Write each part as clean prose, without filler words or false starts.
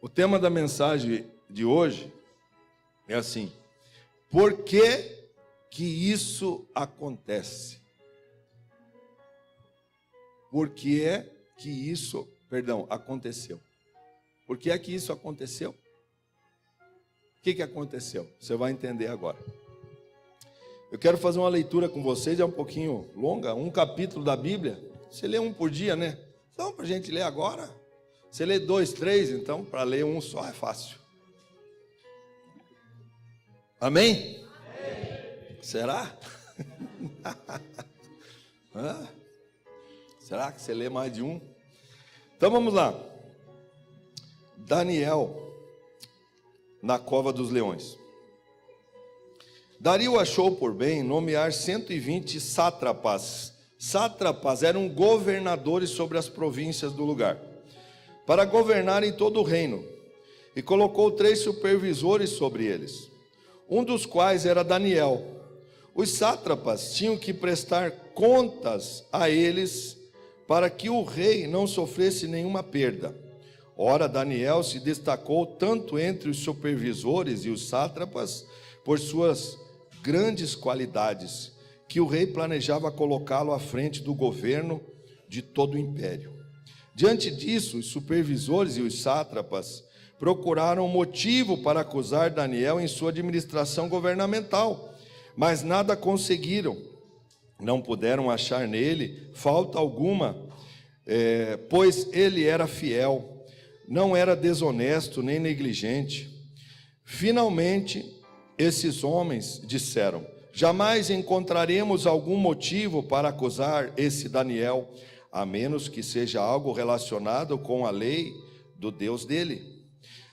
O tema da mensagem de hoje é assim: por que isso acontece? Por que isso, aconteceu? Por que isso aconteceu? O que aconteceu? Você vai entender agora. Eu quero fazer uma leitura com vocês, é um pouquinho longa, um capítulo da Bíblia. Você lê um por dia, né? Então, para a gente ler agora. Você lê 2, 3, então, para ler um só é fácil. Amém? Amém. Será? Será que você lê mais de um? Então vamos lá. Daniel, na cova dos leões. Dario achou por bem nomear 120 sátrapas. Sátrapas eram governadores sobre as províncias do lugar, para governarem todo o reino, e colocou 3 supervisores sobre eles, um dos quais era Daniel. Os sátrapas tinham que prestar contas a eles para que o rei não sofresse nenhuma perda. Ora, Daniel se destacou tanto entre os supervisores e os sátrapas por suas grandes qualidades, que o rei planejava colocá-lo à frente do governo de todo o império. Diante disso, os supervisores e os sátrapas procuraram motivo para acusar Daniel em sua administração governamental, mas nada conseguiram. Não puderam achar nele falta alguma, pois ele era fiel, não era desonesto nem negligente. Finalmente, esses homens disseram: jamais encontraremos algum motivo para acusar esse Daniel, a menos que seja algo relacionado com a lei do Deus dele.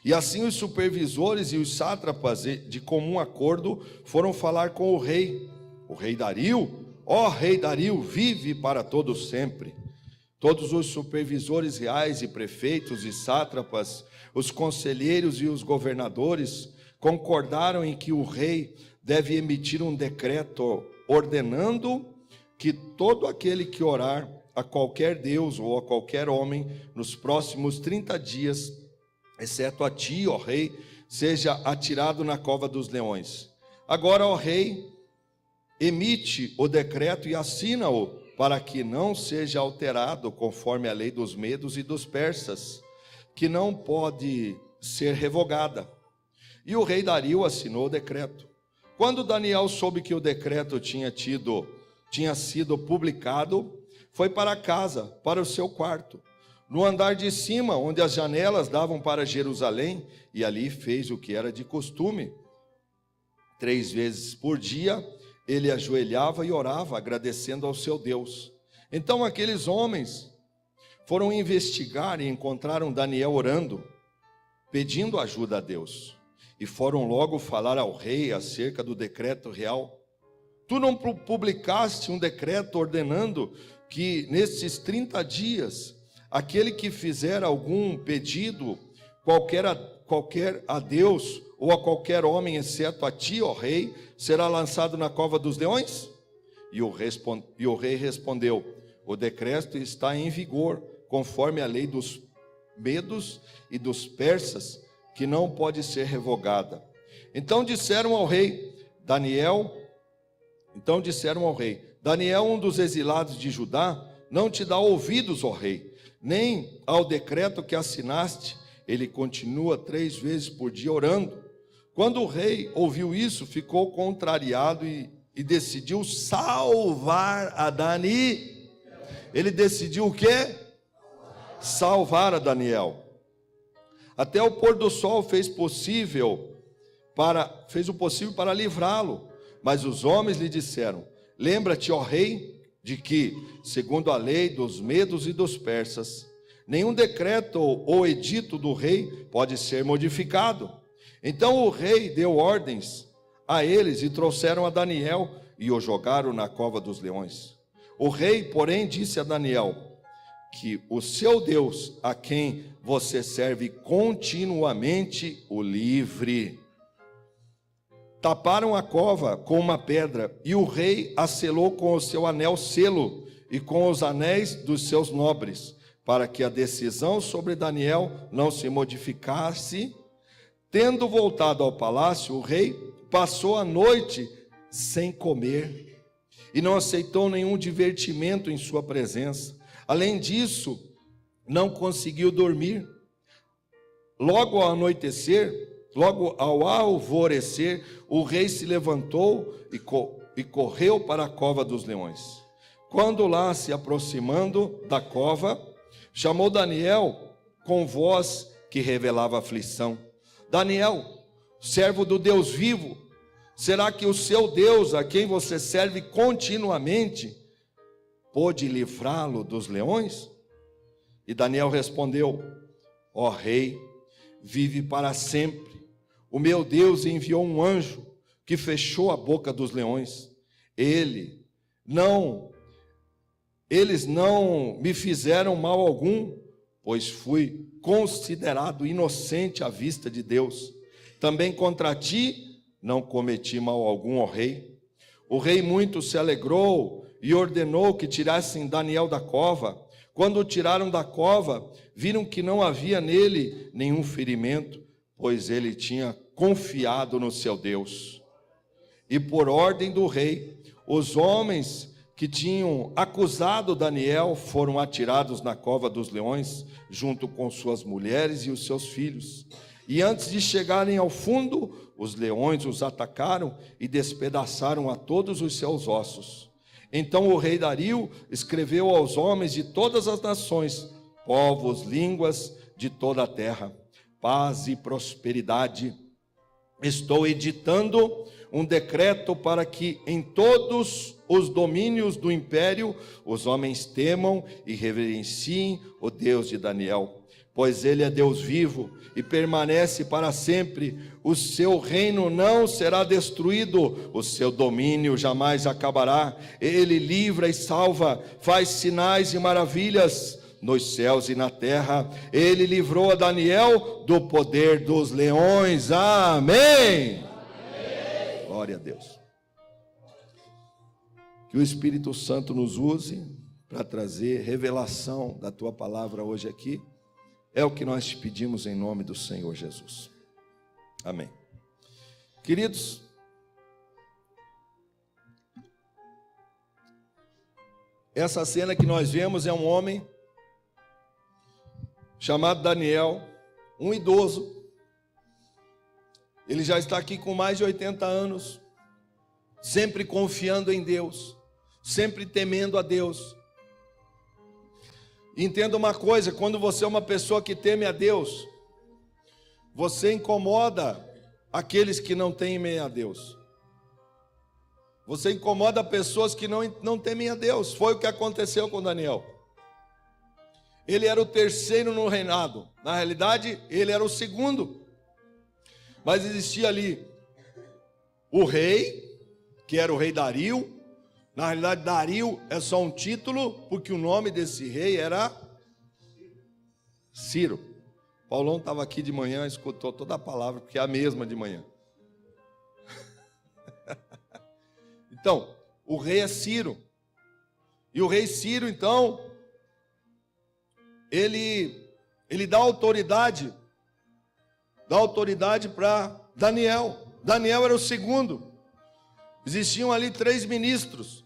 E assim os supervisores e os sátrapas, de comum acordo, foram falar com o rei Dario. Ó rei Dario, vive para todo sempre. Todos os supervisores reais e prefeitos e sátrapas, os conselheiros e os governadores concordaram em que o rei deve emitir um decreto ordenando que todo aquele que orar a qualquer Deus ou a qualquer homem nos próximos 30 dias, exceto a ti, ó rei, seja atirado na cova dos leões. Agora, ó rei, emite o decreto e assina-o, para que não seja alterado conforme a lei dos medos e dos persas, que não pode ser revogada. E o rei Dario assinou o decreto. Quando Daniel soube que o decreto tinha sido publicado, foi para casa, para o seu quarto, no andar de cima, onde as janelas davam para Jerusalém, e ali fez o que era de costume. 3 vezes por dia, ele ajoelhava e orava, agradecendo ao seu Deus. Então aqueles homens foram investigar e encontraram Daniel orando, pedindo ajuda a Deus. E foram logo falar ao rei acerca do decreto real. Tu não publicaste um decreto ordenando que nesses 30 dias, aquele que fizer algum pedido, qualquer a Deus ou a qualquer homem, exceto a ti, ó rei, será lançado na cova dos leões? E o rei respondeu: o decreto está em vigor, conforme a lei dos medos e dos persas, que não pode ser revogada. Então disseram ao rei, Daniel, um dos exilados de Judá, não te dá ouvidos, ó rei, nem ao decreto que assinaste. Ele continua 3 vezes por dia orando. Quando o rei ouviu isso, ficou contrariado e decidiu salvar a Daniel. Ele decidiu o quê? Salvar a Daniel. Até o pôr do sol fez o possível para livrá-lo. Mas os homens lhe disseram: lembra-te, ó rei, de que, segundo a lei dos medos e dos persas, nenhum decreto ou edito do rei pode ser modificado. Então o rei deu ordens a eles e trouxeram a Daniel e o jogaram na cova dos leões. O rei, porém, disse a Daniel que o seu Deus, a quem você serve continuamente, o livre. Taparam a cova com uma pedra, e o rei a selou com o seu anel selo e com os anéis dos seus nobres. para que a decisão sobre Daniel não se modificasse. Tendo voltado ao palácio, o rei passou a noite sem comer e não aceitou nenhum divertimento em sua presença. Além disso, não conseguiu dormir. Logo ao alvorecer, o rei se levantou e correu para a cova dos leões. Quando lá se aproximando da cova, chamou Daniel com voz que revelava aflição. Daniel, servo do Deus vivo, será que o seu Deus, a quem você serve continuamente, pôde livrá-lo dos leões? E Daniel respondeu: ó rei, vive para sempre. O meu Deus enviou um anjo que fechou a boca dos leões. Eles não me fizeram mal algum, pois fui considerado inocente à vista de Deus. Também contra ti não cometi mal algum, ó rei. O rei muito se alegrou e ordenou que tirassem Daniel da cova. Quando o tiraram da cova, viram que não havia nele nenhum ferimento, pois ele tinha confiado no seu Deus. E por ordem do rei, os homens que tinham acusado Daniel foram atirados na cova dos leões, junto com suas mulheres e os seus filhos. E antes de chegarem ao fundo, os leões os atacaram e despedaçaram a todos os seus ossos. Então o rei Dario escreveu aos homens de todas as nações, povos, línguas de toda a terra: paz e prosperidade. Estou editando um decreto para que em todos os domínios do império os homens temam e reverenciem o Deus de Daniel, pois ele é Deus vivo e permanece para sempre. O seu reino não será destruído, o seu domínio jamais acabará. Ele livra e salva, faz sinais e maravilhas nos céus e na terra. Ele livrou a Daniel do poder dos leões. Amém. Glória a Deus. Que o Espírito Santo nos use para trazer revelação da tua palavra hoje aqui. É o que nós te pedimos em nome do Senhor Jesus. Amém. Queridos, essa cena que nós vemos é um homem chamado Daniel, um idoso. Ele já está aqui com mais de 80 anos, sempre confiando em Deus, sempre temendo a Deus. Entenda uma coisa: quando você é uma pessoa que teme a Deus, você incomoda aqueles que não temem a Deus. Você incomoda pessoas que não temem a Deus. Foi o que aconteceu com Daniel. Ele era o terceiro no reinado. Na realidade, ele era o segundo. Mas existia ali o rei, que era o rei Dario. Na realidade, Dario é só um título, porque o nome desse rei era Ciro. Paulão estava aqui de manhã, escutou toda a palavra, porque é a mesma de manhã. Então, o rei é Ciro. E o rei Ciro, então, ele dá autoridade para Daniel. Daniel era o segundo. Existiam ali 3 ministros,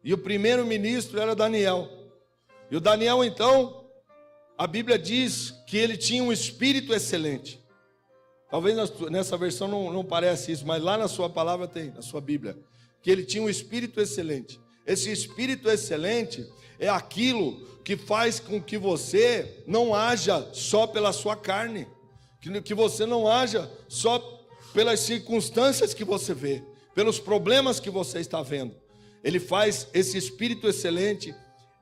e o primeiro ministro era Daniel. E o Daniel, então, a Bíblia diz que ele tinha um espírito excelente. Talvez nessa versão não parece isso, mas lá na sua palavra tem, na sua Bíblia, que ele tinha um espírito excelente. Esse espírito excelente é aquilo que faz com que você não haja só pela sua carne, que você não haja só pelas circunstâncias que você vê, pelos problemas que você está vendo. Ele faz, esse espírito excelente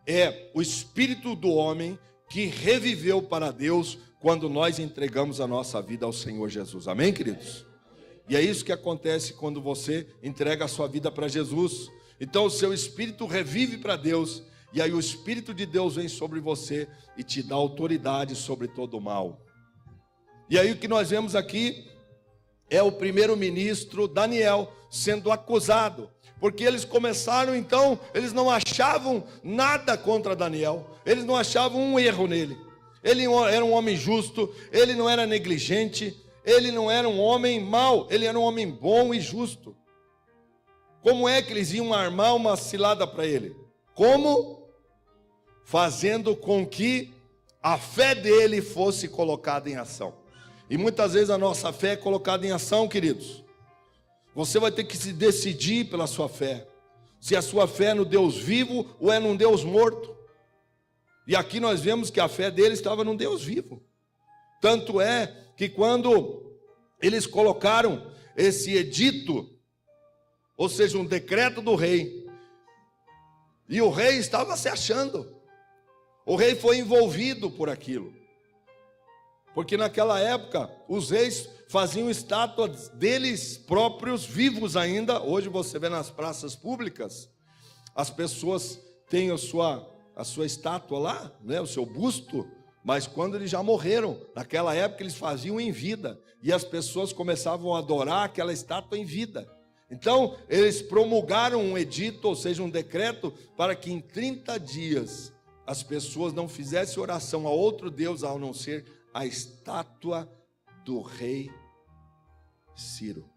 é o espírito do homem que reviveu para Deus quando nós entregamos a nossa vida ao Senhor Jesus. Amém, queridos? E é isso que acontece quando você entrega a sua vida para Jesus. Então o seu espírito revive para Deus, e aí o Espírito de Deus vem sobre você e te dá autoridade sobre todo o mal. E aí o que nós vemos aqui é o primeiro-ministro Daniel sendo acusado, porque eles começaram então, eles não achavam nada contra Daniel, eles não achavam um erro nele. Ele era um homem justo, ele não era negligente, ele não era um homem mau, ele era um homem bom e justo. Como é que eles iam armar uma cilada para ele? Como? Fazendo com que a fé dele fosse colocada em ação. E muitas vezes a nossa fé é colocada em ação, queridos. Você vai ter que se decidir pela sua fé. Se a sua fé é no Deus vivo ou é num Deus morto. E aqui nós vemos que a fé dele estava num Deus vivo. Tanto é que quando eles colocaram esse edito, ou seja, um decreto do rei, e o rei estava se achando, o rei foi envolvido por aquilo, porque naquela época os reis faziam estátuas deles próprios vivos ainda. Hoje você vê nas praças públicas, as pessoas têm a sua estátua lá, né, o seu busto, mas quando eles já morreram, naquela época eles faziam em vida, e as pessoas começavam a adorar aquela estátua em vida. Então eles promulgaram um edito, ou seja, um decreto, para que em 30 dias as pessoas não fizessem oração a outro Deus, a não ser a estátua do rei Ciro.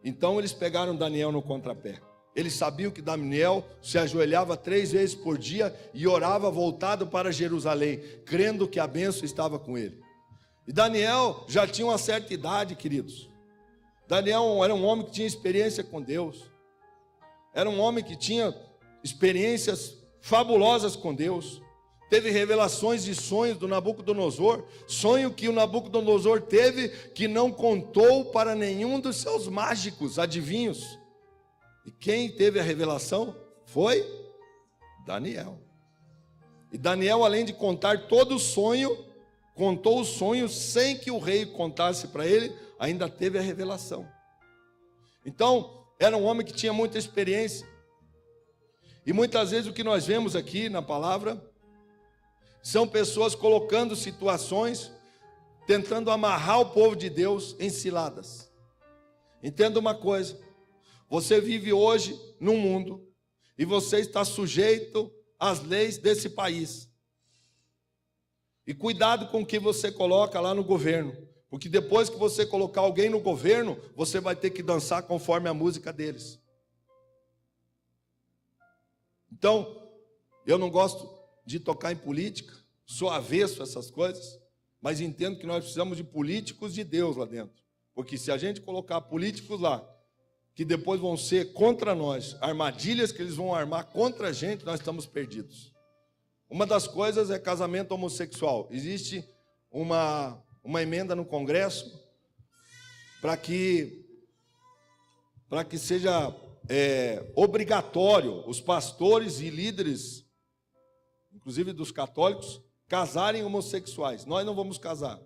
Então eles pegaram Daniel no contrapé. Eles sabiam que Daniel se ajoelhava 3 vezes por dia e orava voltado para Jerusalém, crendo que a bênção estava com ele. E Daniel já tinha uma certa idade, queridos. Daniel era um homem que tinha experiência com Deus. Era um homem que tinha experiências fabulosas com Deus. Teve revelações de sonhos do Nabucodonosor, sonho que o Nabucodonosor teve, que não contou para nenhum dos seus mágicos, adivinhos. E quem teve a revelação foi Daniel. E Daniel, além de contar todo o sonho, contou o sonho sem que o rei contasse para ele, ainda teve a revelação. Então, era um homem que tinha muita experiência. E muitas vezes o que nós vemos aqui na palavra são pessoas colocando situações, tentando amarrar o povo de Deus em ciladas. Entenda uma coisa: você vive hoje num mundo e você está sujeito às leis desse país. E cuidado com o que você coloca lá no governo, porque depois que você colocar alguém no governo, você vai ter que dançar conforme a música deles. Então, eu não gosto de tocar em política, sou avesso a essas coisas, mas entendo que nós precisamos de políticos de Deus lá dentro, porque se a gente colocar políticos lá, que depois vão ser contra nós, armadilhas que eles vão armar contra a gente, nós estamos perdidos. Uma das coisas é casamento homossexual. Existe uma emenda no Congresso para que seja obrigatório os pastores e líderes, inclusive dos católicos, casarem homossexuais. Nós não vamos casar.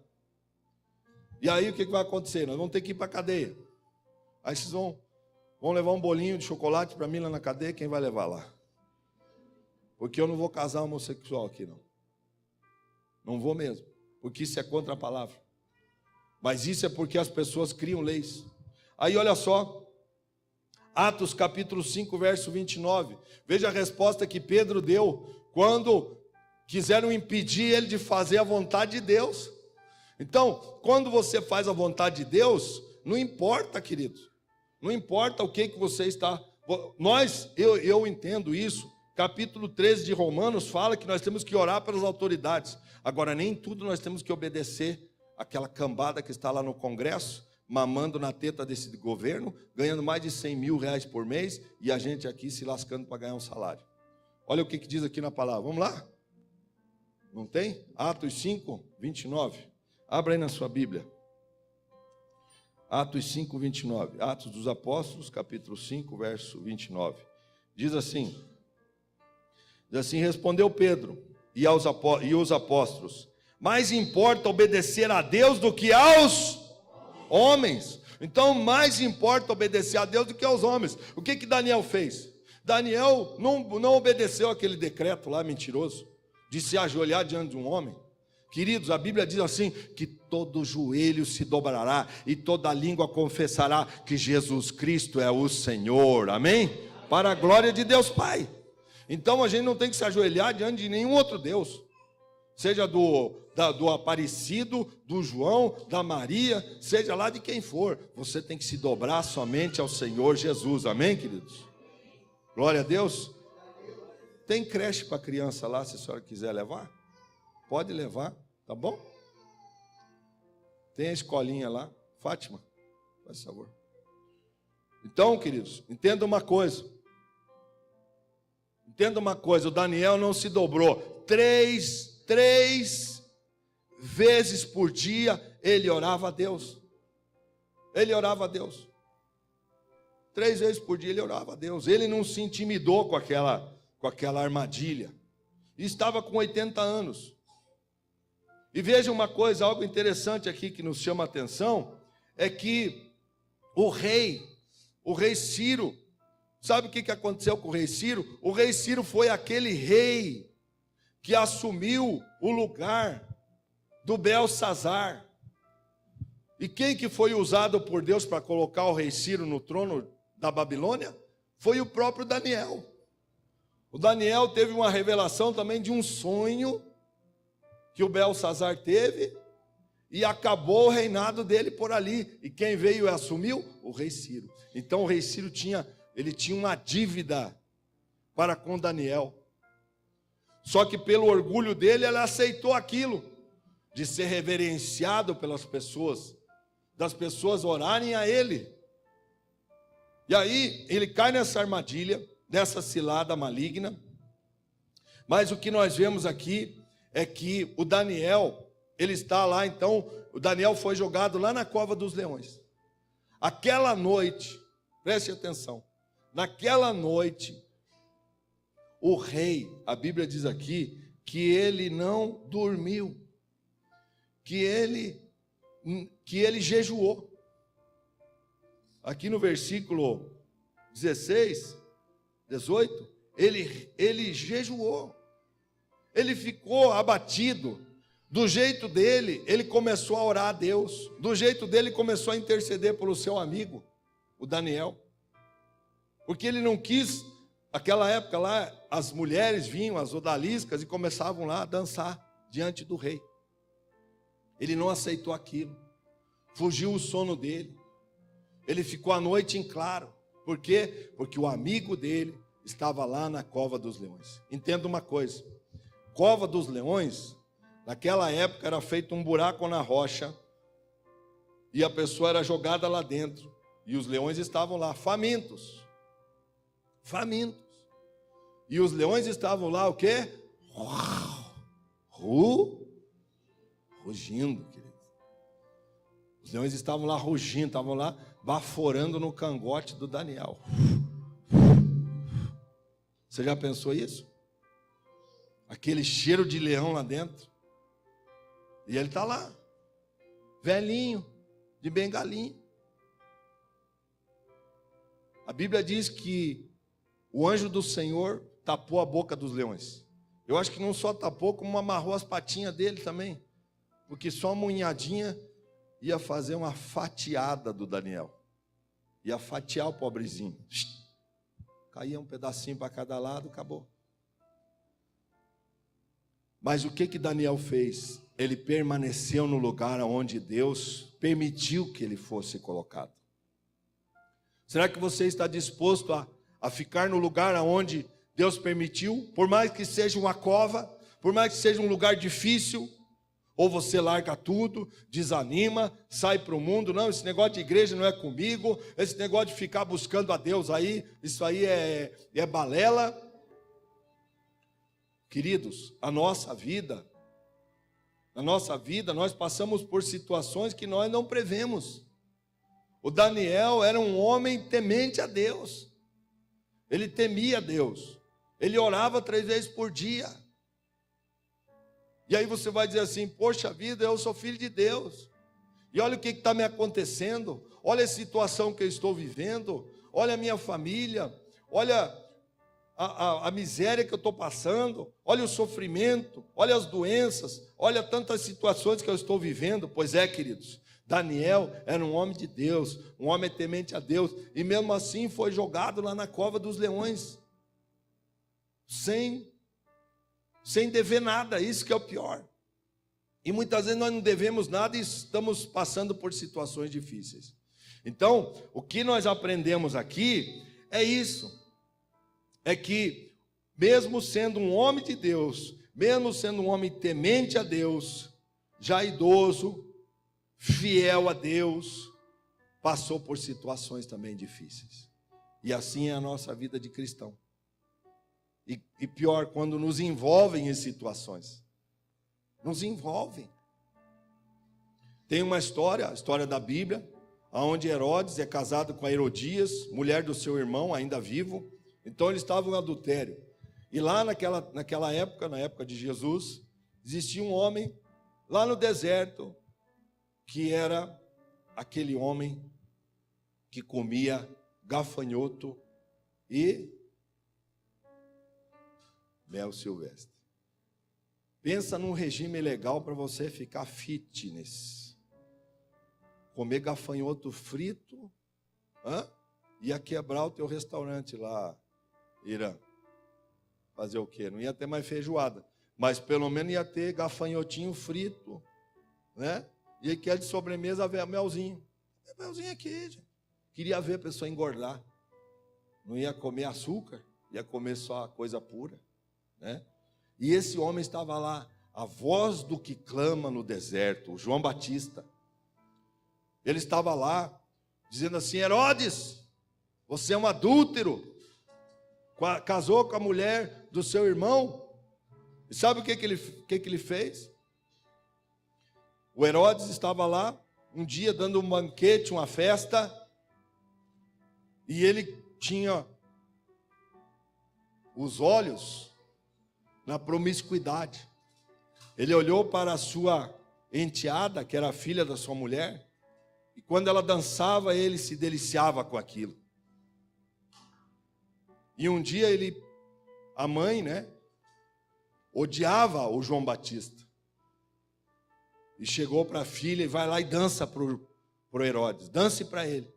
E aí o que vai acontecer? Nós vamos ter que ir para a cadeia. Aí vocês vão levar um bolinho de chocolate para mim lá na cadeia, quem vai levar lá? Porque eu não vou casar homossexual aqui, não. Não vou mesmo, porque isso é contra a palavra. Mas isso é porque as pessoas criam leis. Aí olha só, Atos capítulo 5, verso 29. Veja a resposta que Pedro deu quando quiseram impedir ele de fazer a vontade de Deus. Então, quando você faz a vontade de Deus, não importa, queridos. Não importa o que você está... Eu entendo isso. Capítulo 13 de Romanos fala que nós temos que orar pelas autoridades. Agora, nem tudo nós temos que obedecer aquela cambada que está lá no Congresso, mamando na teta desse governo, ganhando mais de 100 mil reais por mês, e a gente aqui se lascando para ganhar um salário. Olha o que diz aqui na palavra. Vamos lá? Não tem? Atos 5, 29. Abra aí na sua Bíblia. Atos 5, 29. Atos dos Apóstolos, capítulo 5, verso 29. Diz assim, respondeu Pedro e os apóstolos: mais importa obedecer a Deus do que aos homens. Então, mais importa obedecer a Deus do que aos homens. O que Daniel fez? Daniel não obedeceu aquele decreto lá mentiroso de se ajoelhar diante de um homem. Queridos, a Bíblia diz assim, que todo joelho se dobrará e toda língua confessará que Jesus Cristo é o Senhor, amém? Para a glória de Deus Pai. Então a gente não tem que se ajoelhar diante de nenhum outro Deus, seja do Aparecido, do João, da Maria, seja lá de quem for. Você tem que se dobrar somente ao Senhor Jesus, amém, queridos? Glória a Deus. Tem creche para criança lá, se a senhora quiser levar, pode levar, tá bom? Tem a escolinha lá. Fátima, faz favor. Então, queridos, entenda uma coisa, o Daniel não se dobrou. Três vezes por dia ele orava a Deus. 3 vezes por dia ele orava a Deus. Ele não se intimidou com aquela armadilha. E estava com 80 anos. E veja uma coisa, algo interessante aqui que nos chama a atenção, é que o rei Ciro, sabe o que aconteceu com o rei Ciro? O rei Ciro foi aquele rei que assumiu o lugar do Belsazar. E quem que foi usado por Deus para colocar o rei Ciro no trono da Babilônia? Foi o próprio Daniel. O Daniel teve uma revelação também de um sonho que o Belsazar teve, e acabou o reinado dele por ali. E quem veio e assumiu? O rei Ciro. Então o rei Ciro tinha uma dívida para com Daniel. Só que pelo orgulho dele, ele aceitou aquilo, de ser reverenciado pelas pessoas, das pessoas orarem a ele. E aí ele cai nessa armadilha, nessa cilada maligna. Mas o que nós vemos aqui é que o Daniel, ele está lá, então, o Daniel foi jogado lá na cova dos leões. Aquela noite, preste atenção, naquela noite, o rei, a Bíblia diz aqui, que ele não dormiu, que ele jejuou. Aqui no versículo 16, 18, ele jejuou. Ele ficou abatido. Do jeito dele, ele começou a orar a Deus. Do jeito dele, começou a interceder pelo seu amigo, o Daniel. Porque ele não quis, naquela época lá, as mulheres vinham, as odaliscas, e começavam lá a dançar diante do rei. Ele não aceitou aquilo. Fugiu o sono dele. Ele ficou a noite em claro. Por quê? Porque o amigo dele estava lá na cova dos leões. Entenda uma coisa. Cova dos leões, naquela época era feito um buraco na rocha e a pessoa era jogada lá dentro e os leões estavam lá famintos. E os leões estavam lá o quê? Rugindo, querido. Os leões estavam lá rugindo, estavam lá baforando no cangote do Daniel. Você já pensou isso? Aquele cheiro de leão lá dentro. E ele está lá, velhinho, de bengalinho. A Bíblia diz que o anjo do Senhor tapou a boca dos leões. Eu acho que não só tapou, como amarrou as patinhas dele também. Porque só uma unhadinha ia fazer uma fatiada do Daniel. Ia fatiar o pobrezinho. Caía um pedacinho para cada lado, acabou. Mas o que Daniel fez? Ele permaneceu no lugar onde Deus permitiu que ele fosse colocado. Será que você está disposto a ficar no lugar onde Deus permitiu? Por mais que seja uma cova, por mais que seja um lugar difícil, ou você larga tudo, desanima, sai para o mundo. Não, esse negócio de igreja não é comigo, esse negócio de ficar buscando a Deus aí, isso aí é balela. Queridos, na nossa vida, nós passamos por situações que nós não prevemos. O Daniel era um homem temente a Deus. Ele temia a Deus. Ele orava 3 vezes por dia. E aí você vai dizer assim, poxa vida, eu sou filho de Deus. E olha o que está me acontecendo. Olha a situação que eu estou vivendo. Olha a minha família. Olha a miséria que eu estou passando, olha o sofrimento, olha as doenças, olha tantas situações que eu estou vivendo. Pois é, queridos, Daniel era um homem de Deus, um homem temente a Deus, e mesmo assim foi jogado lá na cova dos leões, sem dever nada. Isso que é o pior. E muitas vezes nós não devemos nada e estamos passando por situações difíceis. Então, o que nós aprendemos aqui é isso, é que mesmo sendo um homem de Deus, mesmo sendo um homem temente a Deus, já idoso, fiel a Deus, passou por situações também difíceis. E assim é a nossa vida de cristão. E pior, quando nos envolvem em situações. Nos envolvem. Tem uma história, a história da Bíblia, onde Herodes é casado com a Herodias, mulher do seu irmão, ainda vivo. Então eles estavam em adultério. E lá naquela época, na época de Jesus, existia um homem lá no deserto, que era aquele homem que comia gafanhoto e mel silvestre. Pensa num regime legal para você ficar fitness. Comer gafanhoto frito, ia quebrar o teu restaurante lá, Irã. Fazer o quê? Não ia ter mais feijoada, mas pelo menos ia ter gafanhotinho frito, né? E aí que é de sobremesa, melzinho. É melzinho aqui, gente. Queria ver a pessoa engordar. Não ia comer açúcar, ia comer só coisa pura, né? E esse homem estava lá, a voz do que clama no deserto, o João Batista. Ele estava lá, dizendo assim: Herodes, você é um adúltero, casou com a mulher do seu irmão. E sabe o que ele fez? O Herodes estava lá, um dia dando um banquete, uma festa, e ele tinha os olhos na promiscuidade. Ele olhou para a sua enteada, que era a filha da sua mulher, e quando ela dançava, ele se deliciava com aquilo. E um dia a mãe, odiava o João Batista. E chegou para a filha e vai lá e dança para o Herodes. Dance para ele.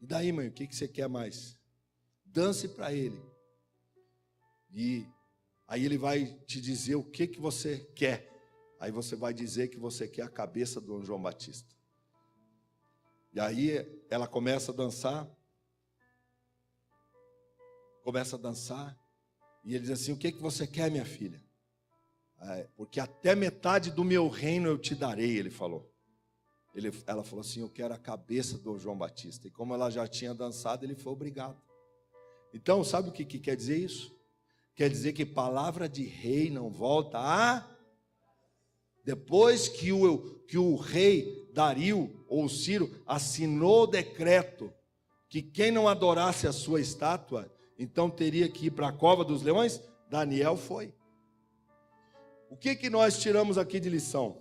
E daí, mãe, o que você quer mais? Dance para ele. E aí ele vai te dizer o que você quer. Aí você vai dizer que você quer a cabeça do João Batista. E aí ela começa a dançar. E ele diz assim: o que você quer, minha filha? Porque até metade do meu reino eu te darei, ele falou. Ela falou assim: eu quero a cabeça do João Batista. E como ela já tinha dançado, ele foi obrigado. Então, sabe o que quer dizer isso? Quer dizer que palavra de rei não volta a... Depois que o rei Dario, ou Ciro, assinou o decreto que quem não adorasse a sua estátua, então teria que ir para a cova dos leões, Daniel foi. O que nós tiramos aqui de lição?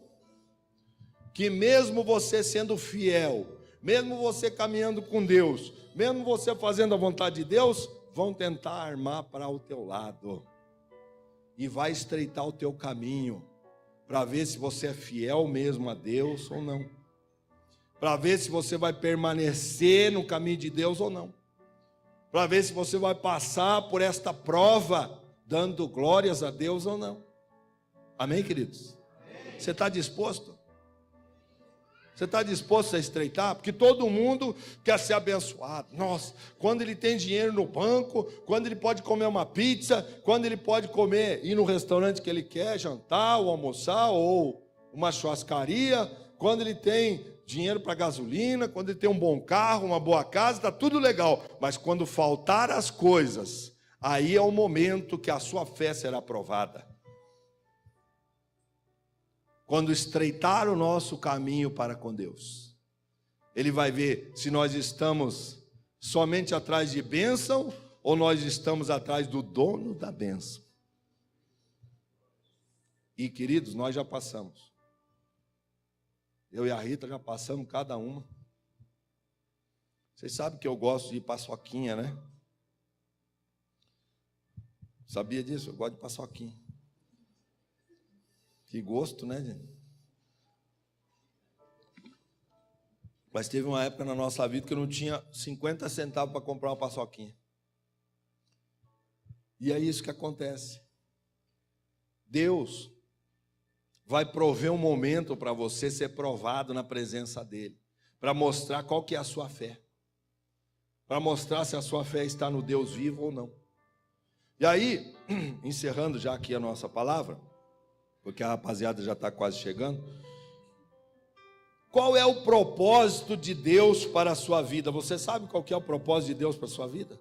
Que mesmo você sendo fiel, mesmo você caminhando com Deus, mesmo você fazendo a vontade de Deus, vão tentar armar para o teu lado. E vai estreitar o teu caminho, para ver se você é fiel mesmo a Deus ou não. Para ver se você vai permanecer no caminho de Deus ou não. Para ver se você vai passar por esta prova, dando glórias a Deus ou não. Amém, queridos? Amém. Você está disposto? Você está disposto a estreitar? Porque todo mundo quer ser abençoado. Nossa, quando ele tem dinheiro no banco, quando ele pode comer uma pizza, quando ele pode ir no restaurante que ele quer, jantar ou almoçar, ou uma churrascaria, quando ele tem dinheiro para gasolina, quando ele tem um bom carro, uma boa casa, está tudo legal. Mas quando faltar as coisas, aí é o momento que a sua fé será provada. Quando estreitar o nosso caminho para com Deus, Ele vai ver se nós estamos somente atrás de bênção ou nós estamos atrás do dono da bênção. E queridos, nós já passamos. Eu e a Rita já passamos cada uma. Vocês sabem que eu gosto de paçoquinha, né? Sabia disso? Eu gosto de paçoquinha. Que gosto, né, gente? Mas teve uma época na nossa vida que eu não tinha 50 centavos para comprar uma paçoquinha. E é isso que acontece. Deus vai prover um momento para você ser provado na presença dEle, para mostrar qual que é a sua fé, para mostrar se a sua fé está no Deus vivo ou não. E aí, encerrando já aqui a nossa palavra, porque a rapaziada já está quase chegando, qual é o propósito de Deus para a sua vida? Você sabe qual que é o propósito de Deus para a sua vida?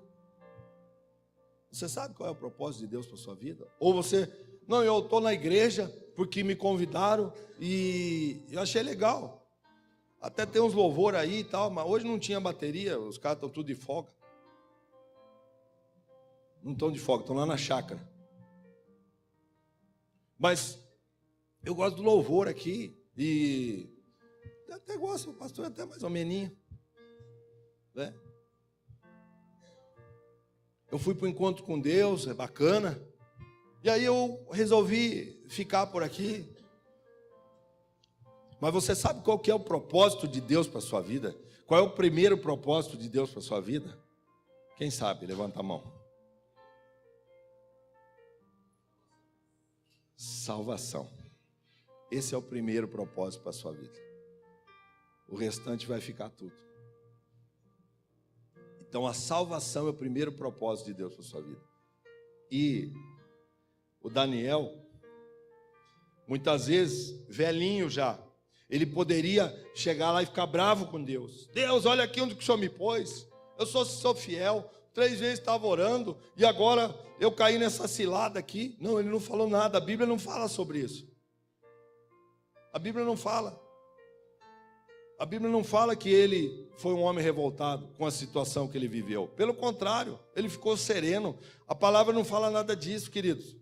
Você sabe qual é o propósito de Deus para a sua vida? Ou você, não, eu estou na igreja porque me convidaram e eu achei legal. Até tem uns louvor aí e tal, mas hoje não tinha bateria, os caras estão tudo de folga. Não estão de folga, estão lá na chácara. Mas eu gosto do louvor aqui e eu até gosto, o pastor é até mais ou menos, né? Eu fui para o encontro com Deus, é bacana. E aí eu resolvi ficar por aqui. Mas você sabe qual que é o propósito de Deus para a sua vida? Qual é o primeiro propósito de Deus para a sua vida? Quem sabe? Levanta a mão. Salvação. Esse é o primeiro propósito para a sua vida. O restante vai ficar tudo. Então a salvação é o primeiro propósito de Deus para a sua vida. E o Daniel, muitas vezes, velhinho já, ele poderia chegar lá e ficar bravo com Deus. Deus, olha aqui onde que o Senhor me pôs. Eu sou fiel, 3 vezes estava orando e agora eu caí nessa cilada aqui. Não, ele não falou nada, a Bíblia não fala sobre isso. A Bíblia não fala. A Bíblia não fala que ele foi um homem revoltado com a situação que ele viveu. Pelo contrário, ele ficou sereno. A palavra não fala nada disso, queridos.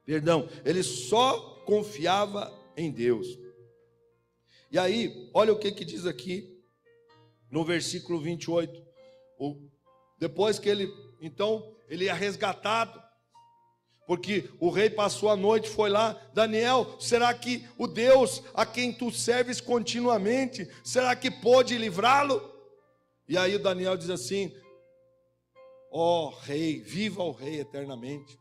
Perdão, ele só confiava em Deus. E aí, olha o que diz aqui no versículo 28. Depois que ele é resgatado, porque o rei passou a noite, foi lá, Daniel, será que o Deus a quem tu serves continuamente, será que pôde livrá-lo? E aí o Daniel diz assim, ó rei, viva o rei eternamente.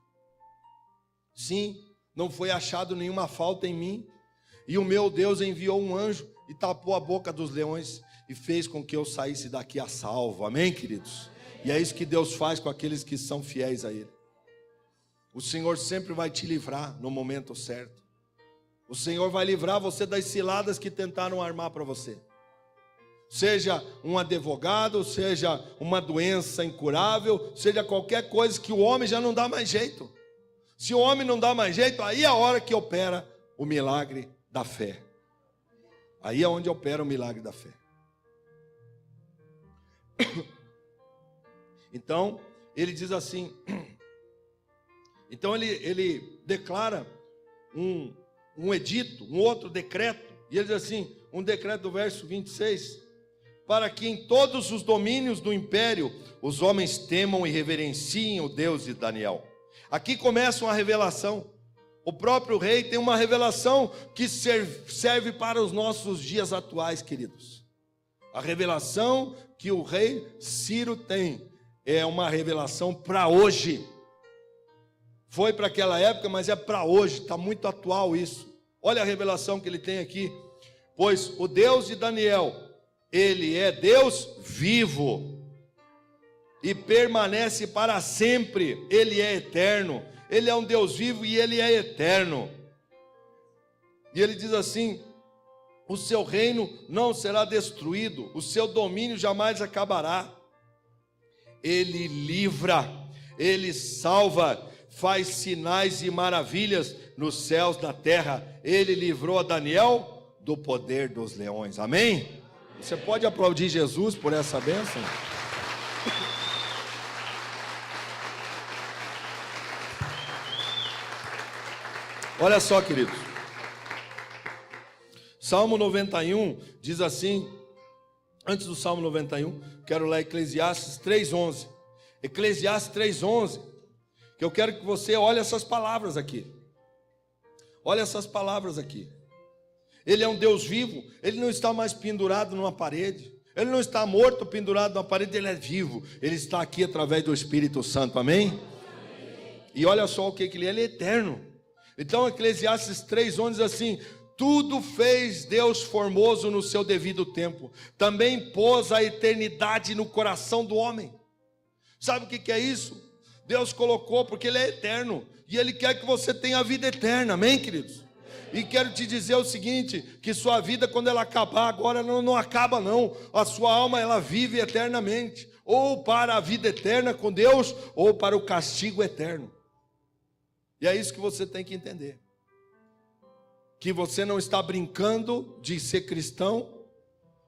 Sim, não foi achado nenhuma falta em mim, e o meu Deus enviou um anjo e tapou a boca dos leões e fez com que eu saísse daqui a salvo, amém, queridos? E é isso que Deus faz com aqueles que são fiéis a Ele. O Senhor sempre vai te livrar no momento certo. O Senhor vai livrar você das ciladas que tentaram armar para você. Seja um advogado, seja uma doença incurável, seja qualquer coisa que o homem já não dá mais jeito. Se o homem não dá mais jeito, aí é a hora que opera o milagre da fé. Aí é onde opera o milagre da fé. Então, ele diz assim... Então ele declara um edito, um outro decreto, e ele diz assim, um decreto do verso 26, para que em todos os domínios do império os homens temam e reverenciem o Deus de Daniel. Aqui começa uma revelação, o próprio rei tem uma revelação que serve para os nossos dias atuais, queridos. A revelação que o rei Ciro tem é uma revelação para hoje. Foi para aquela época, mas é para hoje, está muito atual isso. Olha a revelação que ele tem aqui. Pois o Deus de Daniel, ele é Deus vivo e permanece para sempre. Ele é eterno. Ele é um Deus vivo e ele é eterno. E ele diz assim, o seu reino não será destruído, o seu domínio jamais acabará. Ele livra, ele salva, faz sinais e maravilhas nos céus da terra. Ele livrou a Daniel do poder dos leões. Amém? Você pode aplaudir Jesus por essa bênção? Olha só, queridos. Salmo 91 diz assim, antes do Salmo 91, quero ler Eclesiastes 3:11. Eclesiastes 3:11, que eu quero que você olhe essas palavras aqui. Olha essas palavras aqui. Ele é um Deus vivo, ele não está mais pendurado numa parede, ele não está morto pendurado numa parede, ele é vivo, ele está aqui através do Espírito Santo, amém? E olha só o que ele é eterno. Então Eclesiastes 3:11 diz assim: tudo fez Deus formoso no seu devido tempo, também pôs a eternidade no coração do homem. Sabe o que é isso? Deus colocou porque ele é eterno, e ele quer que você tenha a vida eterna, amém, queridos? E quero te dizer o seguinte, que sua vida, quando ela acabar agora, não acaba não. A sua alma, ela vive eternamente, ou para a vida eterna com Deus, ou para o castigo eterno. E é isso que você tem que entender, que você não está brincando de ser cristão,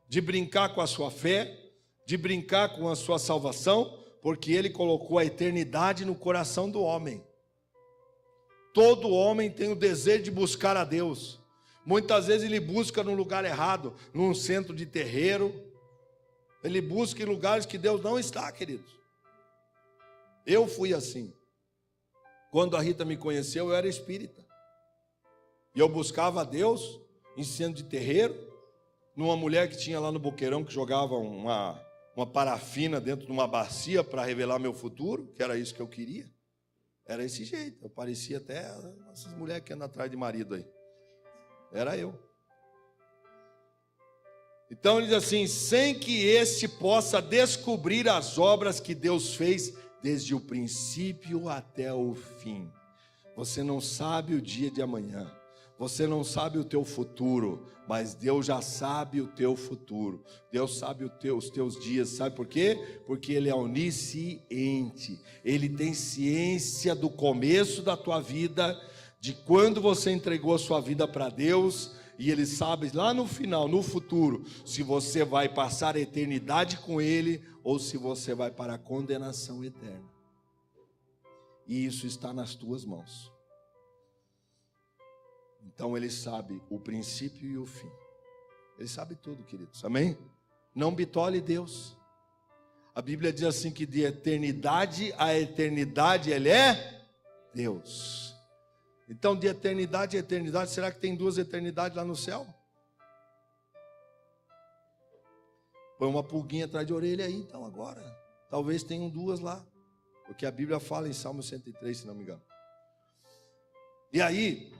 de brincar com a sua fé, de brincar com a sua salvação, porque ele colocou a eternidade no coração do homem. Todo homem tem o desejo de buscar a Deus. Muitas vezes ele busca no lugar errado, num centro de terreiro. Ele busca em lugares que Deus não está, queridos. Eu fui assim. Quando a Rita me conheceu, eu era espírita. E eu buscava a Deus em centro de terreiro, numa mulher que tinha lá no Boqueirão, que jogava uma parafina dentro de uma bacia para revelar meu futuro, que era isso que eu queria. Era esse jeito, eu parecia até essas mulheres que andam atrás de marido aí. Era eu. Então ele diz assim: sem que este possa descobrir as obras que Deus fez desde o princípio até o fim. Você não sabe o dia de amanhã, você não sabe o teu futuro, mas Deus já sabe o teu futuro. Deus sabe os teus dias, sabe por quê? Porque Ele é onisciente, Ele tem ciência do começo da tua vida, de quando você entregou a sua vida para Deus, e Ele sabe lá no final, no futuro, se você vai passar a eternidade com Ele, ou se você vai para a condenação eterna. E isso está nas tuas mãos. Então ele sabe o princípio e o fim. Ele sabe tudo, queridos, amém? Não bitole Deus. A Bíblia diz assim que de eternidade a eternidade Ele é Deus. Então de eternidade a eternidade, será que tem duas eternidades lá no céu? Põe uma pulguinha atrás de orelha aí, então agora. Talvez tenham duas lá. Porque a Bíblia fala em Salmo 103, se não me engano. E aí,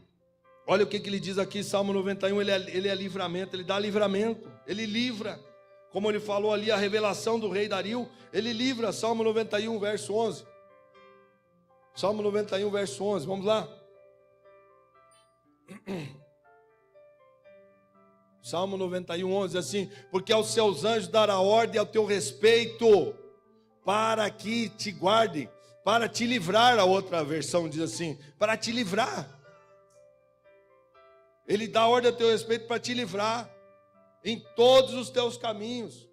olha o que ele diz aqui, Salmo 91, ele é livramento, ele dá livramento, ele livra. Como ele falou ali, a revelação do rei Dario, ele livra, Salmo 91, verso 11. Salmo 91, verso 11, vamos lá. Salmo 91, 11, assim: porque aos seus anjos dará ordem ao teu respeito, para que te guardem, para te livrar. A outra versão diz assim: para te livrar. Ele dá ordem ao teu respeito para te livrar em todos os teus caminhos.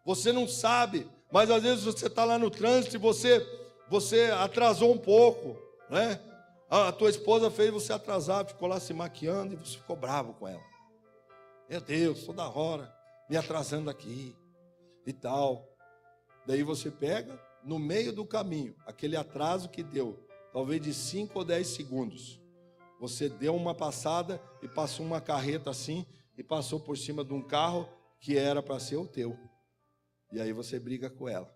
Você não sabe, mas às vezes você está lá no trânsito e você atrasou um pouco, né? A tua esposa fez você atrasar, ficou lá se maquiando e você ficou bravo com ela. Meu Deus, toda hora me atrasando aqui e tal. Daí você pega no meio do caminho, aquele atraso que deu, talvez de 5 ou 10 segundos. Você deu uma passada e passou uma carreta assim, e passou por cima de um carro que era para ser o teu. E aí você briga com ela.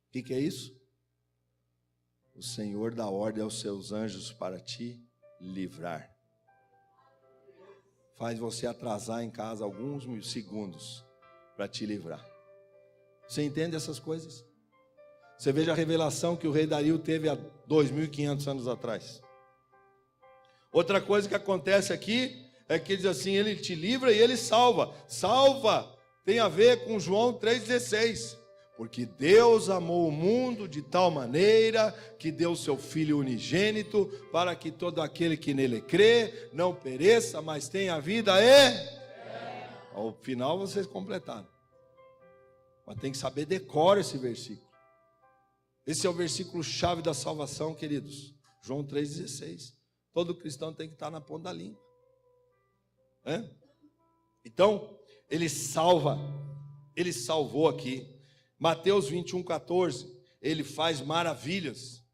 O que é isso? O Senhor dá ordem aos seus anjos para te livrar. Faz você atrasar em casa alguns segundos para te livrar. Você entende essas coisas? Você veja a revelação que o rei Dario teve há 2.500 anos atrás. Outra coisa que acontece aqui é que ele diz assim: ele te livra e ele salva. Salva tem a ver com João 3,16. Porque Deus amou o mundo de tal maneira que deu seu Filho unigênito, para que todo aquele que nele crê não pereça, mas tenha vida Ao final vocês completaram. Mas tem que saber decorar esse versículo. Esse é o versículo chave da salvação, queridos. João 3,16. Todo cristão tem que estar na ponta da língua. Então, ele salva. Ele salvou aqui. Mateus 21:14, ele faz maravilhas.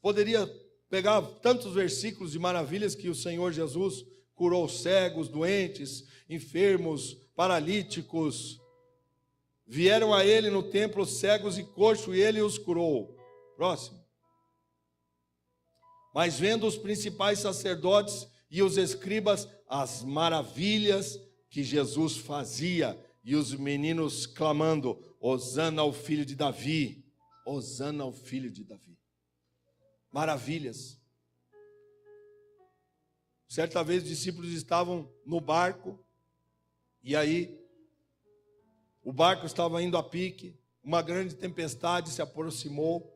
Poderia pegar tantos versículos de maravilhas que o Senhor Jesus curou cegos, doentes, enfermos, paralíticos. Vieram a ele no templo cegos e coxos e ele os curou. Próximo. Mas vendo os principais sacerdotes e os escribas as maravilhas que Jesus fazia, e os meninos clamando: Hosana ao filho de Davi, Hosana ao filho de Davi. Maravilhas. Certa vez os discípulos estavam no barco, e aí o barco estava indo a pique, uma grande tempestade se aproximou,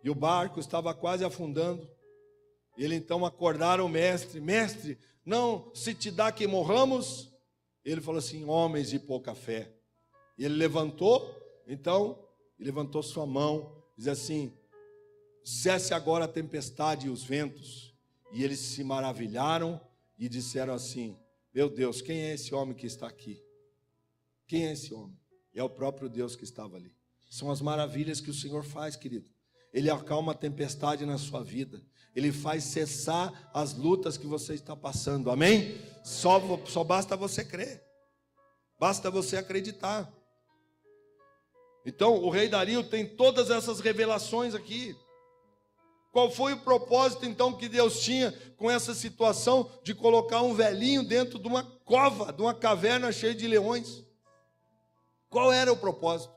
e o barco estava quase afundando. Ele então acordaram o mestre: mestre, não se te dá que morramos? Ele falou assim: homens de pouca fé. E ele levantou, então, levantou sua mão, diz assim: cesse agora a tempestade e os ventos. E eles se maravilharam e disseram assim: meu Deus, quem é esse homem que está aqui? Quem é esse homem? É o próprio Deus que estava ali. São as maravilhas que o Senhor faz, querido. Ele acalma a tempestade na sua vida. Ele faz cessar as lutas que você está passando. Amém? Só basta você crer. Basta você acreditar. Então, o rei Dario tem todas essas revelações aqui. Qual foi o propósito, então, que Deus tinha com essa situação de colocar um velhinho dentro de uma cova, de uma caverna cheia de leões? Qual era o propósito?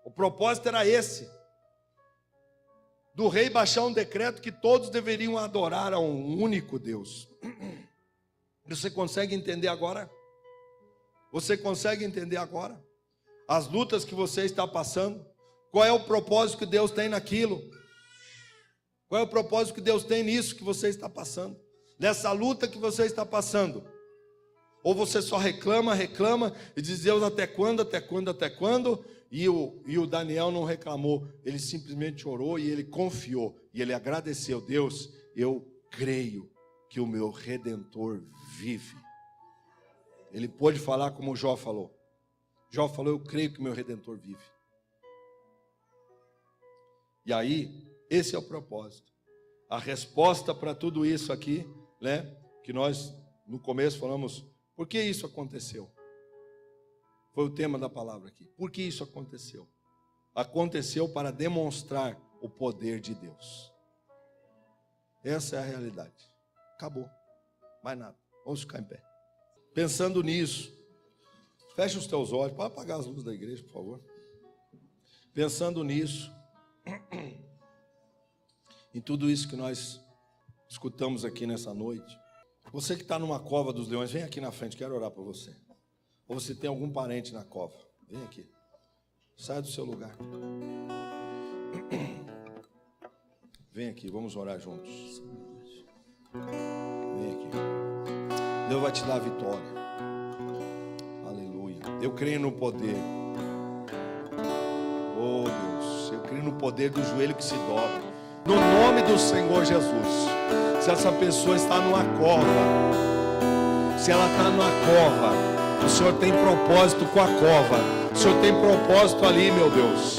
O propósito era esse: do rei baixar um decreto que todos deveriam adorar a um único Deus. Você consegue entender agora? Você consegue entender agora? As lutas que você está passando? Qual é o propósito que Deus tem naquilo? Qual é o propósito que Deus tem nisso que você está passando? Nessa luta que você está passando? Ou você só reclama e diz: Deus, até quando, até quando, até quando? E o Daniel não reclamou, ele simplesmente orou e ele confiou, e ele agradeceu: Deus, eu creio que o meu Redentor vive. Ele pôde falar como Jó falou. Jó falou: eu creio que o meu Redentor vive. E aí, esse é o propósito. A resposta para tudo isso aqui, né? Que nós no começo falamos: por que isso aconteceu? Foi o tema da palavra aqui. Por que isso aconteceu? Aconteceu para demonstrar o poder de Deus. Essa é a realidade. Acabou. Mais nada. Vamos ficar em pé. Pensando nisso, fecha os teus olhos. Pode apagar as luzes da igreja, por favor. Pensando nisso, em tudo isso que nós escutamos aqui nessa noite. Você que está numa cova dos leões, vem aqui na frente, quero orar por você. Ou você tem algum parente na cova, vem aqui. Sai do seu lugar. Vem aqui, vamos orar juntos. Vem aqui. Deus vai te dar a vitória. Aleluia. Eu creio no poder. Oh Deus, eu creio no poder do joelho que se dobra. No nome do Senhor Jesus. Se essa pessoa está numa cova, se ela está numa cova, o Senhor tem propósito com a cova. O Senhor tem propósito ali, meu Deus.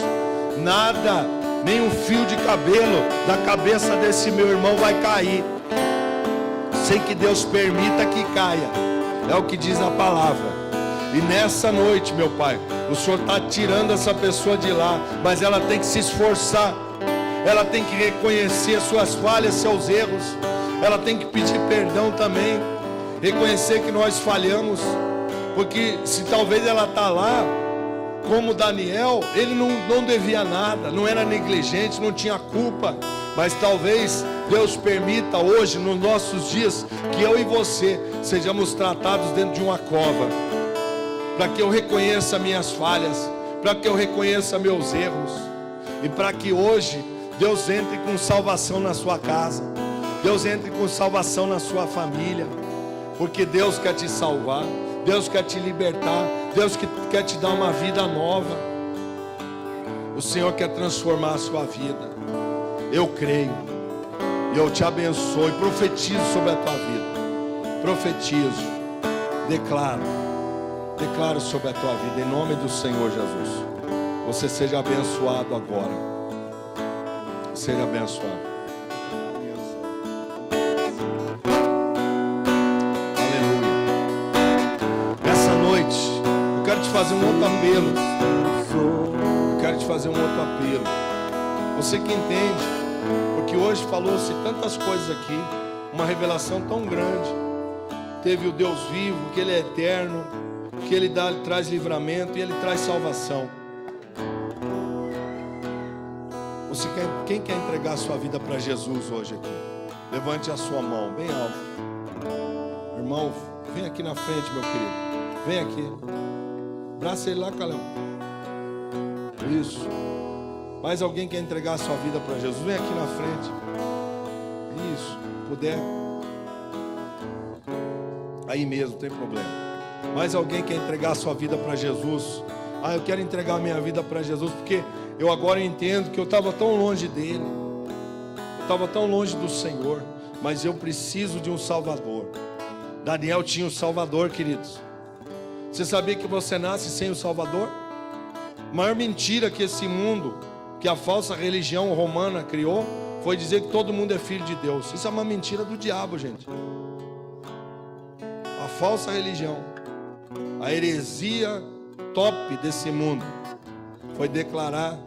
Nada, nem um fio de cabelo da cabeça desse meu irmão vai cair, sem que Deus permita que caia. É o que diz a palavra. E nessa noite, meu Pai, o Senhor está tirando essa pessoa de lá, mas ela tem que se esforçar. Ela tem que reconhecer suas falhas, seus erros. Ela tem que pedir perdão também. Reconhecer que nós falhamos. Porque se talvez ela está lá, como Daniel, ele não devia nada, não era negligente, não tinha culpa. Mas talvez Deus permita hoje, nos nossos dias, que eu e você sejamos tratados dentro de uma cova. Para que eu reconheça minhas falhas, para que eu reconheça meus erros. E para que hoje Deus entre com salvação na sua casa. Deus entre com salvação na sua família. Porque Deus quer te salvar. Deus quer te libertar. Deus quer te dar uma vida nova. O Senhor quer transformar a sua vida. Eu creio. E eu te abençoo e profetizo sobre a tua vida. Profetizo. Declaro sobre a tua vida em nome do Senhor Jesus. você seja abençoado agora. Seja abençoado. Aleluia. Essa noite, eu quero te fazer um outro apelo. Eu quero te fazer um outro apelo. Você que entende, porque hoje falou-se tantas coisas aqui, uma revelação tão grande. Teve o Deus vivo, que Ele é eterno, que Ele traz livramento e Ele traz salvação. Quem quer entregar a sua vida para Jesus hoje aqui? Levante a sua mão bem alto. Irmão, vem aqui na frente, meu querido. Vem aqui. Abraça ele lá, Calão. Isso. Mais alguém quer entregar a sua vida para Jesus? Vem aqui na frente. Isso. Puder. Aí mesmo, não tem problema. Mais alguém quer entregar a sua vida para Jesus? Ah, eu quero entregar a minha vida para Jesus porque eu agora entendo que eu estava tão longe dele, eu estava tão longe do Senhor, mas eu preciso de um Salvador. Daniel tinha um Salvador, queridos. Você sabia que você nasce sem o Salvador? A maior mentira que esse mundo, que a falsa religião romana criou, foi dizer que todo mundo é filho de Deus. Isso é uma mentira do diabo, gente. A falsa religião, a heresia top desse mundo foi declarar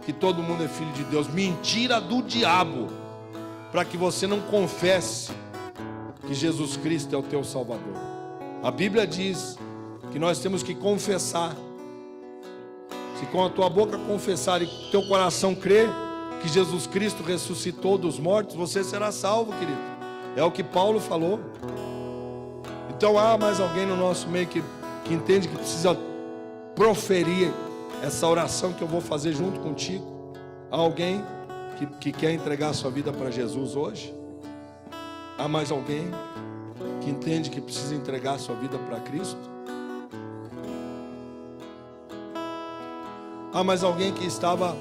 que todo mundo é filho de Deus. Mentira do diabo, para que você não confesse que Jesus Cristo é o teu Salvador. A Bíblia diz que nós temos que confessar. Se com a tua boca confessar e teu coração crer que Jesus Cristo ressuscitou dos mortos, você será salvo, querido. É o que Paulo falou. Então há mais alguém no nosso meio que entende que precisa proferir essa oração que eu vou fazer junto contigo? Há alguém que quer entregar a sua vida para Jesus hoje? Há mais alguém que entende que precisa entregar a sua vida para Cristo? Há mais alguém que estava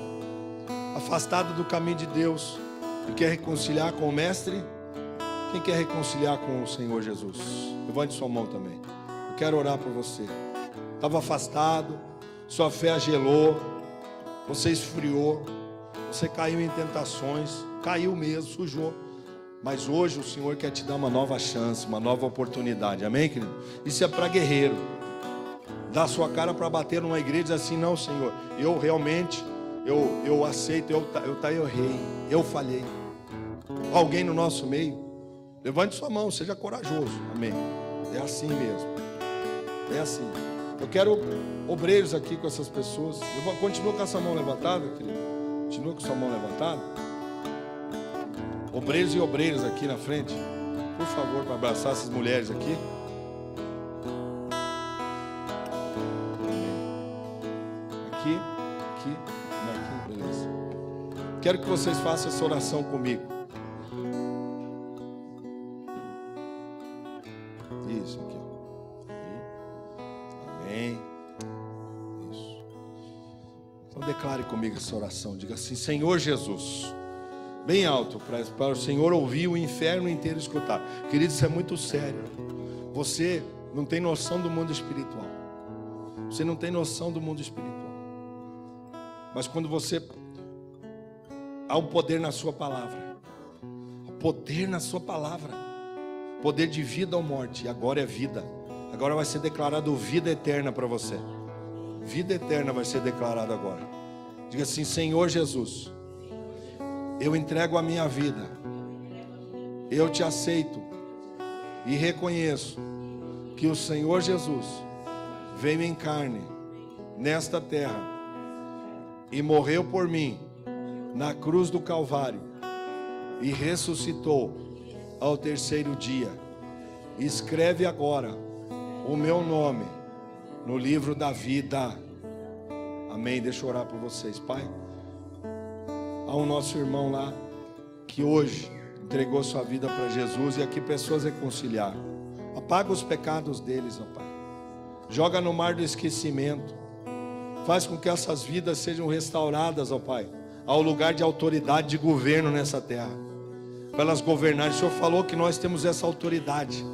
afastado do caminho de Deus e quer reconciliar com o Mestre? Quem quer reconciliar com o Senhor Jesus? Levante sua mão também. Eu quero orar por você. Estava afastado, sua fé gelou, você esfriou, você caiu em tentações, caiu mesmo, sujou. Mas hoje o Senhor quer te dar uma nova chance, uma nova oportunidade. Amém, querido? Isso é para guerreiro. Dá sua cara para bater numa igreja e dizer assim: não, Senhor, eu realmente, eu aceito, eu errei, eu falhei. Alguém no nosso meio, levante sua mão, seja corajoso. Amém. É assim mesmo. É assim. Eu quero obreiros aqui com essas pessoas. Continua com essa mão levantada, querido. Continua com sua mão levantada. Obreiros e obreiras aqui na frente, por favor, para abraçar essas mulheres aqui. Aqui, beleza. Quero que vocês façam essa oração comigo. Isso aqui, ó. Amém. Isso. Então declare comigo essa oração. Diga assim: Senhor Jesus. Bem alto, para o Senhor ouvir, o inferno inteiro escutar. Querido, isso é muito sério. Você não tem noção do mundo espiritual. Você não tem noção do mundo espiritual. Mas quando você... há um poder na sua palavra. Há poder na sua palavra. Poder de vida ou morte. E agora é vida. Agora vai ser declarado vida eterna para você. Vida eterna vai ser declarada agora. Diga assim: Senhor Jesus, eu entrego a minha vida, eu te aceito e reconheço que o Senhor Jesus veio em carne nesta terra e morreu por mim na cruz do Calvário e ressuscitou ao terceiro dia. Escreve agora o meu nome no livro da vida. Amém. Deixa eu orar por vocês, Pai. Há um nosso irmão lá que hoje entregou sua vida para Jesus e aqui pessoas reconciliaram. Apaga os pecados deles, ó Pai. Joga no mar do esquecimento. Faz com que essas vidas sejam restauradas, ó Pai, ao lugar de autoridade, de governo nessa terra, para elas governarem. O Senhor falou que nós temos essa autoridade.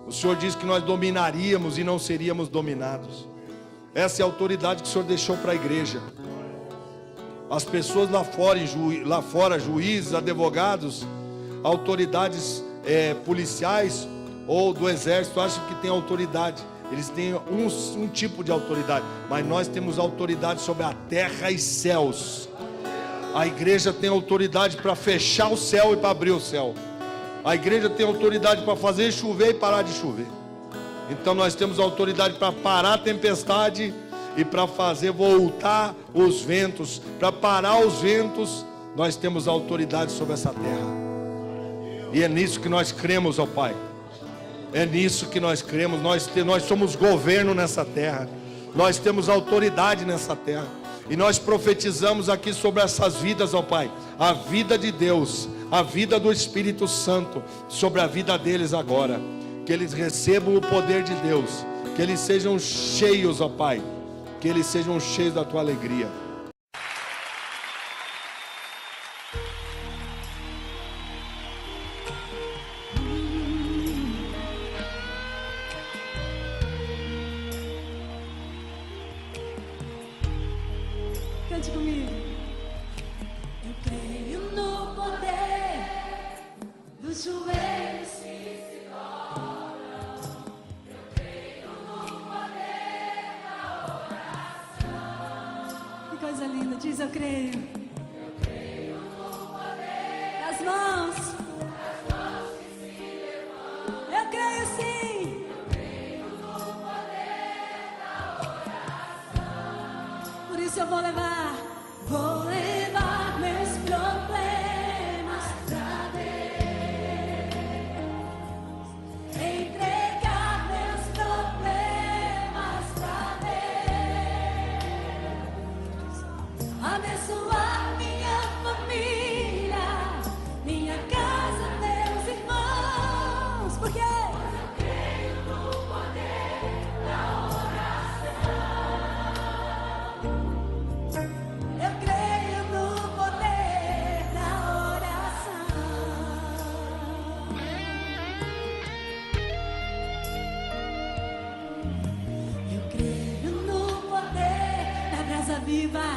O Senhor disse que nós dominaríamos e não seríamos dominados. Essa é a autoridade que o Senhor deixou para a igreja. As pessoas lá fora, juízes, advogados, autoridades policiais ou do exército acham que tem autoridade. Eles têm um tipo de autoridade, mas nós temos autoridade sobre a terra e céus. A igreja tem autoridade para fechar o céu e para abrir o céu. A igreja tem autoridade para fazer chover e parar de chover. Então nós temos autoridade para parar a tempestade e para fazer voltar os ventos, para parar os ventos. Nós temos autoridade sobre essa terra. E é nisso que nós cremos, ó Pai. É nisso que nós cremos. Nós somos governo nessa terra. Nós temos autoridade nessa terra. E nós profetizamos aqui sobre essas vidas, ó Pai. A vida de Deus, a vida do Espírito Santo sobre a vida deles agora. Que eles recebam o poder de Deus. Que eles sejam cheios, ó Pai. Que eles sejam cheios da Tua alegria. Cante comigo. Eu creio no poder dos joelhos que se dobram. Eu creio no poder da oração. Que coisa linda, diz eu creio. Eu creio no poder das mãos que se levantam. Eu creio sim. Eu creio no poder da oração. Por isso eu vou levar meus problemas pra Deus, entregar meus problemas pra Deus, abençoar minha família, minha casa, meus irmãos, porque eu creio no poder da eu creio no poder da oração. Eu creio no poder da brasa viva.